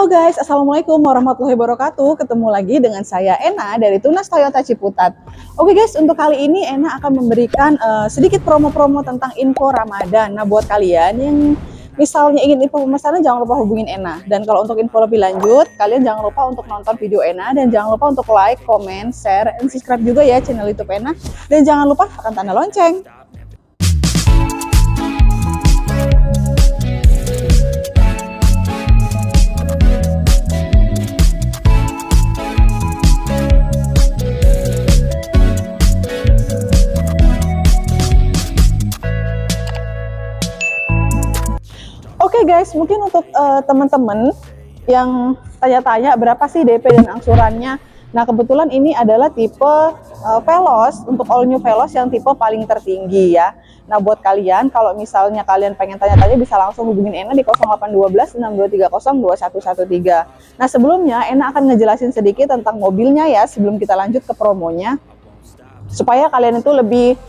Halo guys, Assalamualaikum warahmatullahi wabarakatuh. Ketemu lagi dengan saya Ena dari Tunas Toyota Ciputat. Oke guys, untuk kali ini Ena akan memberikan sedikit promo-promo tentang info Ramadan. Nah, buat kalian yang misalnya ingin info pemesanan, jangan lupa hubungin Ena. Dan kalau untuk info lebih lanjut, kalian jangan lupa untuk nonton video Ena. Dan jangan lupa untuk like, comment, share, dan subscribe juga ya channel YouTube Ena. Dan jangan lupa tekan tanda lonceng. Oke guys, mungkin untuk teman-teman yang tanya-tanya berapa sih DP dan angsurannya. Nah, kebetulan ini adalah tipe Veloz, untuk all new Veloz yang tipe paling tertinggi ya. Nah, buat kalian kalau misalnya kalian pengen tanya-tanya bisa langsung hubungin Ena di 0812 6230 2113. Nah, sebelumnya Ena akan ngejelasin sedikit tentang mobilnya ya sebelum kita lanjut ke promonya. Supaya kalian itu lebih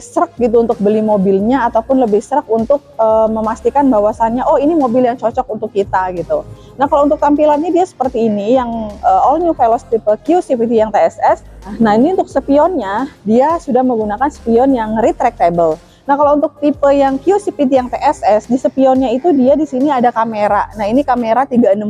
serak gitu untuk beli mobilnya, ataupun lebih serak untuk memastikan bahwasannya oh ini mobil yang cocok untuk kita gitu. Nah, kalau untuk tampilannya dia seperti ini, yang all new Veloz tipe Q CVT yang TSS. Nah, ini untuk spionnya dia sudah menggunakan spion yang retractable. Nah, kalau untuk tipe yang Q CVT yang TSS, di spionnya itu dia di sini ada kamera. Nah, ini kamera 360,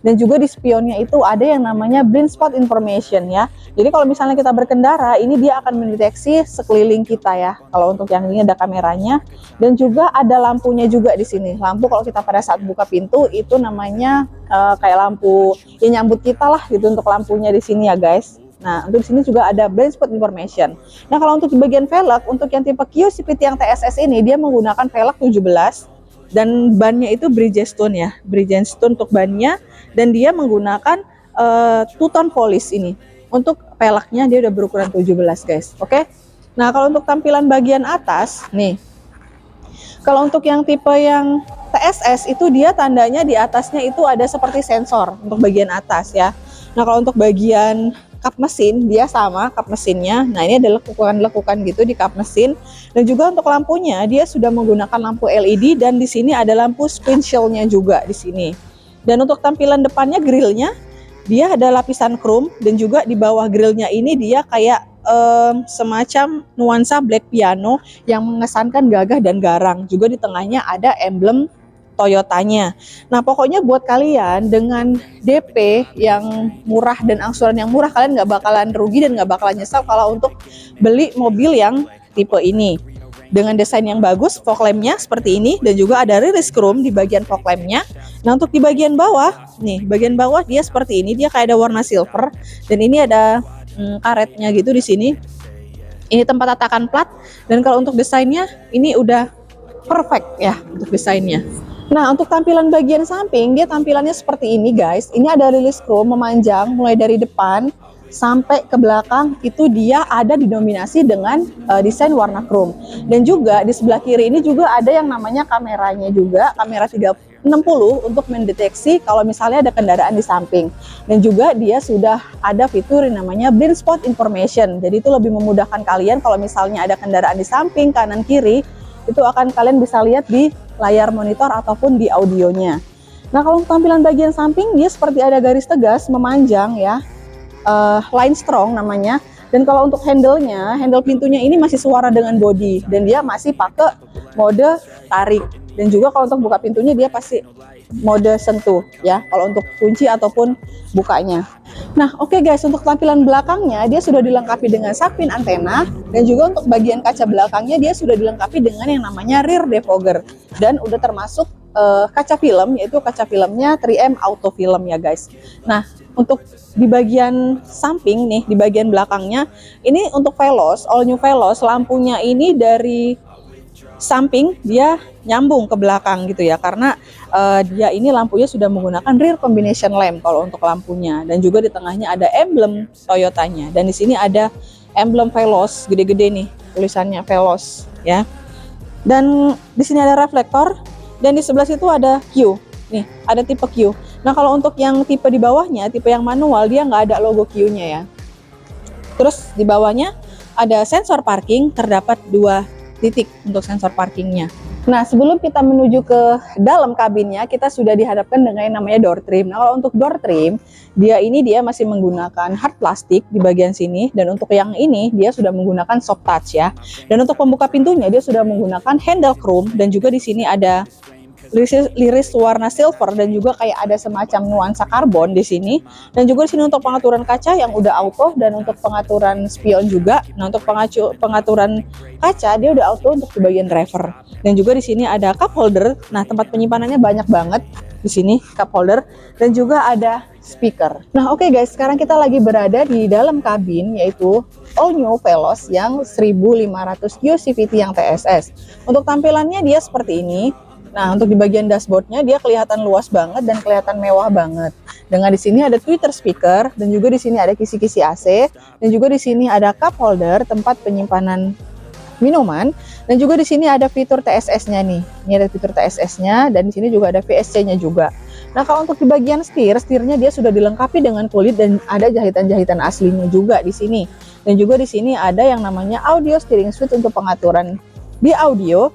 dan juga di spionnya itu ada yang namanya blind spot information ya. Jadi kalau misalnya kita berkendara, ini dia akan mendeteksi sekeliling kita ya. Kalau untuk yang ini ada kameranya, dan juga ada lampunya juga di sini. Lampu kalau kita pada saat buka pintu itu namanya kayak lampu yang nyambut kita lah gitu untuk lampunya di sini ya guys. Nah, untuk sini juga ada blind spot information. Nah, kalau untuk di bagian velg, untuk yang tipe Q CVT yang TSS ini dia menggunakan velg 17 dan bannya itu Bridgestone ya, Bridgestone untuk bannya, dan dia menggunakan two-tone polish ini. Untuk velgnya dia udah berukuran 17 guys. Oke. Nah, kalau untuk tampilan bagian atas nih. Kalau untuk yang tipe yang TSS itu dia tandanya di atasnya itu ada seperti sensor untuk bagian atas ya. Nah, kalau untuk bagian kap mesin dia sama kap mesinnya. Nah, ini ada lekukan-lekukan gitu di kap mesin, dan juga untuk lampunya dia sudah menggunakan lampu LED, dan di sini ada lampu windshield-nya juga di sini. Dan untuk tampilan depannya grillnya dia ada lapisan chrome, dan juga di bawah grillnya ini dia kayak semacam nuansa black piano yang mengesankan gagah dan garang. Juga di tengahnya ada emblem Toyotanya. Nah, pokoknya buat kalian dengan DP yang murah dan angsuran yang murah, kalian nggak bakalan rugi dan nggak bakalan nyesal kalau untuk beli mobil yang tipe ini. Dengan desain yang bagus, fog lamp-nya seperti ini, dan juga ada release chrome di bagian fog lamp-nya. Nah, untuk di bagian bawah, nih bagian bawah dia seperti ini, dia kayak ada warna silver, dan ini ada karetnya gitu di sini. Ini tempat tatakan plat, dan kalau untuk desainnya ini udah perfect ya untuk desainnya. Nah, untuk tampilan bagian samping, dia tampilannya seperti ini guys. Ini ada release chrome memanjang mulai dari depan sampai ke belakang, itu dia ada didominasi dengan desain warna chrome. Dan juga di sebelah kiri ini juga ada yang namanya kameranya juga, kamera 360 untuk mendeteksi kalau misalnya ada kendaraan di samping. Dan juga dia sudah ada fitur yang namanya blind spot information. Jadi itu lebih memudahkan kalian kalau misalnya ada kendaraan di samping, kanan, kiri, itu akan kalian bisa lihat di layar monitor ataupun di audionya. Nah, kalau tampilan bagian samping dia seperti ada garis tegas memanjang ya, line strong namanya. Dan kalau untuk handle-nya, handle pintunya ini masih suara dengan body, dan dia masih pakai mode tarik. Dan juga kalau untuk buka pintunya dia pasti mode sentuh ya, kalau untuk kunci ataupun bukanya. Nah, oke guys, untuk tampilan belakangnya dia sudah dilengkapi dengan sak-pin antena, dan juga untuk bagian kaca belakangnya dia sudah dilengkapi dengan yang namanya rear defogger, dan udah termasuk kaca film, yaitu kaca filmnya 3M auto film ya guys. Nah, untuk di bagian samping nih, di bagian belakangnya ini untuk Veloz, all new Veloz, lampunya ini dari samping dia nyambung ke belakang gitu ya, karena dia ini lampunya sudah menggunakan rear combination lamp kalau untuk lampunya. Dan juga di tengahnya ada emblem Toyotanya, dan di sini ada emblem Veloz gede-gede nih tulisannya Veloz ya. Dan di sini ada reflektor, dan di sebelah situ ada Q nih, ada tipe Q. Nah, kalau untuk yang tipe di bawahnya, tipe yang manual, dia nggak ada logo Q-nya ya. Terus di bawahnya ada sensor parking, terdapat 2 titik untuk sensor parkingnya. Nah, sebelum kita menuju ke dalam kabinnya, kita sudah dihadapkan dengan yang namanya door trim. Nah, kalau untuk door trim, dia masih menggunakan hard plastik di bagian sini, dan untuk yang ini dia sudah menggunakan soft touch ya. Dan untuk pembuka pintunya dia sudah menggunakan handle chrome, dan juga di sini ada liris warna silver, dan juga kayak ada semacam nuansa karbon di sini. Dan juga di sini untuk pengaturan kaca yang udah auto, dan untuk pengaturan spion juga. Nah, untuk pengaturan kaca dia udah auto untuk di bagian driver. Dan juga di sini ada cup holder. Nah, tempat penyimpanannya banyak banget di sini, cup holder, dan juga ada speaker. Nah, oke guys, sekarang kita lagi berada di dalam kabin, yaitu all new Veloz yang 1500 QCVT yang TSS. Untuk tampilannya dia seperti ini. Nah, untuk di bagian dashboardnya dia kelihatan luas banget dan kelihatan mewah banget. Dengan di sini ada tweeter speaker, dan juga di sini ada kisi-kisi AC, dan juga di sini ada cup holder tempat penyimpanan minuman, dan juga di sini ada fitur TSS-nya nih. Ini ada fitur TSS-nya, dan di sini juga ada VSC-nya juga. Nah, kalau untuk di bagian setirnya dia sudah dilengkapi dengan kulit, dan ada jahitan-jahitan aslinya juga di sini. Dan juga di sini ada yang namanya audio steering switch untuk pengaturan di audio,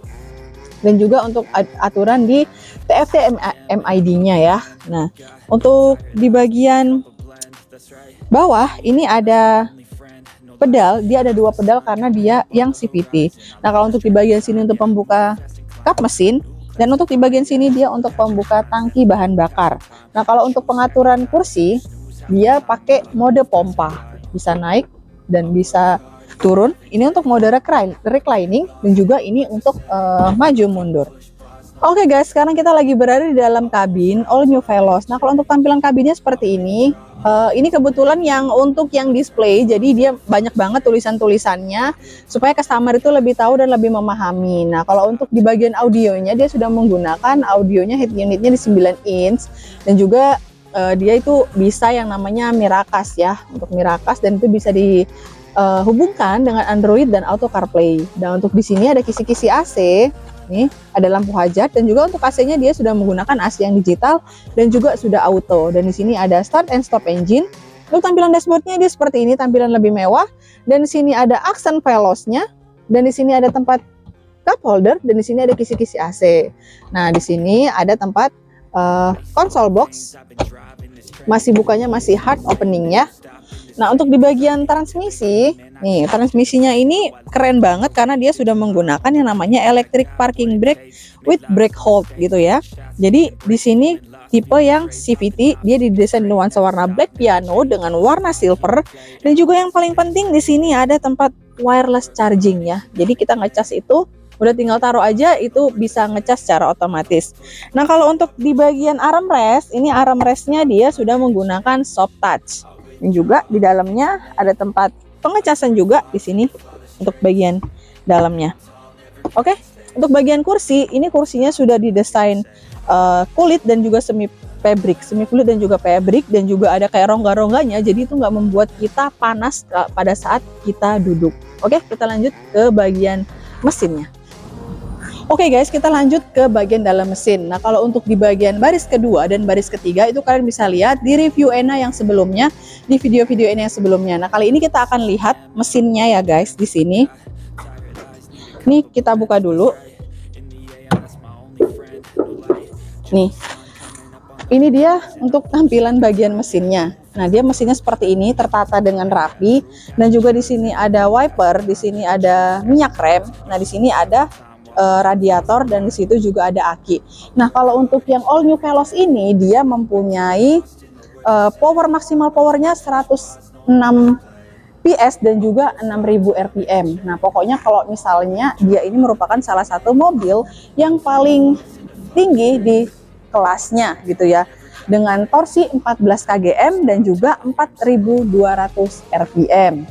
dan juga untuk aturan di TFT MID-nya ya. Nah, untuk di bagian bawah ini ada pedal, dia ada 2 pedal karena dia yang CVT. Nah, kalau untuk di bagian sini untuk pembuka kap mesin, dan untuk di bagian sini dia untuk pembuka tangki bahan bakar. Nah, kalau untuk pengaturan kursi dia pakai mode pompa, bisa naik dan bisa turun. Ini untuk mode reclining, dan juga ini untuk maju mundur. Oke guys, sekarang kita lagi berada di dalam kabin all new Veloz. Nah, kalau untuk tampilan kabinnya seperti ini. Ini kebetulan yang untuk yang display, jadi dia banyak banget tulisan-tulisannya supaya customer itu lebih tahu dan lebih memahami. Nah, kalau untuk di bagian audionya dia sudah menggunakan audionya head unitnya di 9 inch, dan juga dia itu bisa yang namanya Miracast ya, untuk Miracast, dan itu bisa dihubungkan dengan Android dan Auto CarPlay. Dan untuk di sini ada kisi-kisi AC. Nih, ada lampu hajat, dan juga untuk AC-nya dia sudah menggunakan AC yang digital dan juga sudah auto. Dan di sini ada start and stop engine. Untuk tampilan dashboardnya dia seperti ini, tampilan lebih mewah. Dan di sini ada aksen Veloz-nya, dan di sini ada tempat cup holder, dan di sini ada kisi-kisi AC. Nah, di sini ada tempat console box. Masih bukanya masih hard opening ya. Nah, untuk di bagian transmisi, nih transmisinya ini keren banget karena dia sudah menggunakan yang namanya electric parking brake with brake hold gitu ya. Jadi di sini tipe yang CVT, dia didesain nuansa warna black piano dengan warna silver, dan juga yang paling penting di sini ada tempat wireless charging ya. Jadi kita ngecas itu udah tinggal taruh aja, itu bisa ngecas secara otomatis. Nah, kalau untuk di bagian armrest, ini armrestnya dia sudah menggunakan soft touch. Dan juga di dalamnya ada tempat pengecasan juga di sini untuk bagian dalamnya. Oke, untuk bagian kursi, ini kursinya sudah didesain kulit dan juga semi kulit dan juga fabric, dan juga ada kayak rongga-rongganya, jadi itu nggak membuat kita panas pada saat kita duduk. Oke, kita lanjut ke bagian mesinnya. Oke guys, kita lanjut ke bagian dalam mesin. Nah, kalau untuk di bagian baris kedua dan baris ketiga itu kalian bisa lihat di review Ena yang sebelumnya, di video-video Ena yang sebelumnya. Nah, kali ini kita akan lihat mesinnya ya guys di sini. Nih, kita buka dulu. Nih. Ini dia untuk tampilan bagian mesinnya. Nah, dia mesinnya seperti ini, tertata dengan rapi, dan juga di sini ada wiper, di sini ada minyak rem. Nah, di sini ada radiator, dan di situ juga ada aki. Nah, kalau untuk yang all new Veloz ini dia mempunyai power maksimal powernya 106 PS dan juga 6000 RPM. Nah, pokoknya kalau misalnya dia ini merupakan salah satu mobil yang paling tinggi di kelasnya gitu ya, dengan torsi 14 kgm dan juga 4200 RPM.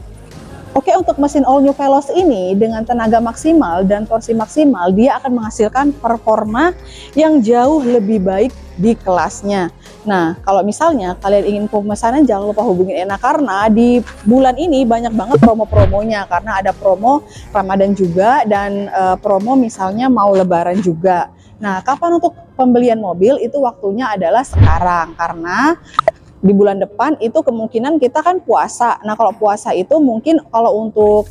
Oke, untuk mesin all new Veloz ini dengan tenaga maksimal dan torsi maksimal, dia akan menghasilkan performa yang jauh lebih baik di kelasnya. Nah, kalau misalnya kalian ingin pemesanan, jangan lupa hubungin Ena, karena di bulan ini banyak banget promo-promonya, karena ada promo Ramadan juga, dan promo misalnya mau Lebaran juga. Nah, kapan untuk pembelian mobil itu waktunya adalah sekarang, karena di bulan depan itu kemungkinan kita kan puasa. Nah, kalau puasa itu mungkin kalau untuk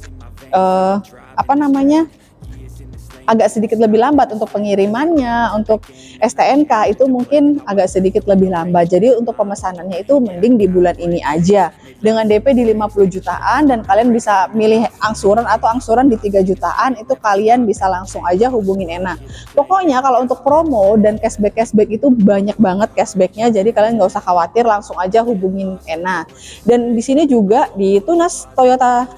agak sedikit lebih lambat untuk pengirimannya, untuk STNK itu mungkin agak sedikit lebih lambat. Jadi untuk pemesanannya itu mending di bulan ini aja. Dengan DP di 50 jutaan dan kalian bisa milih angsuran atau angsuran di 3 jutaan, itu kalian bisa langsung aja hubungin Ena. Pokoknya kalau untuk promo dan cashback itu banyak banget cashbacknya, jadi kalian nggak usah khawatir, langsung aja hubungin Ena. Dan di sini juga di Tunas Toyota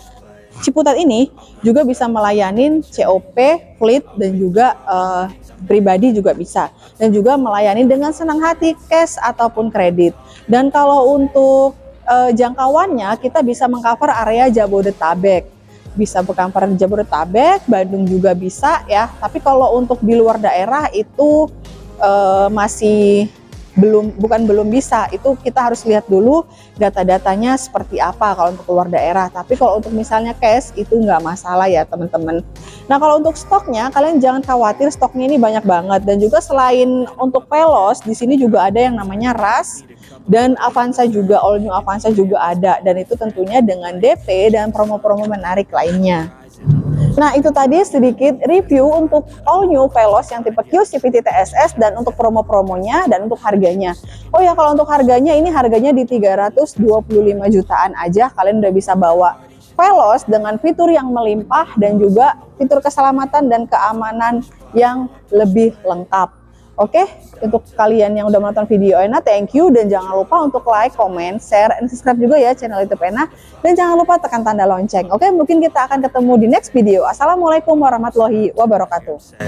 Ciputat ini juga bisa melayanin COP, fleet, dan juga pribadi juga bisa. Dan juga melayani dengan senang hati cash ataupun kredit. Dan kalau untuk jangkauannya kita bisa mengcover area Jabodetabek. Bisa bercover Jabodetabek, Bandung juga bisa ya. Tapi kalau untuk di luar daerah itu masih belum bisa. Itu kita harus lihat dulu data-datanya seperti apa kalau untuk keluar daerah. Tapi kalau untuk misalnya cash itu nggak masalah ya teman-teman. Nah kalau untuk stoknya kalian jangan khawatir, stoknya ini banyak banget. Dan juga selain untuk Veloz, di sini juga ada yang namanya Rush dan Avanza juga, all new Avanza juga ada. Dan itu tentunya dengan DP dan promo-promo menarik lainnya. Nah itu tadi sedikit review untuk all new Veloz yang tipe Q CVT TSS dan untuk promo-promonya dan untuk harganya. Oh ya, kalau untuk harganya ini harganya di 325 jutaan aja kalian udah bisa bawa Veloz dengan fitur yang melimpah dan juga fitur keselamatan dan keamanan yang lebih lengkap. Oke, untuk kalian yang udah menonton video Ena, thank you. Dan jangan lupa untuk like, comment, share, dan subscribe juga ya channel YouTube Ena. Dan jangan lupa tekan tanda lonceng. Oke, mungkin kita akan ketemu di next video. Assalamualaikum warahmatullahi wabarakatuh.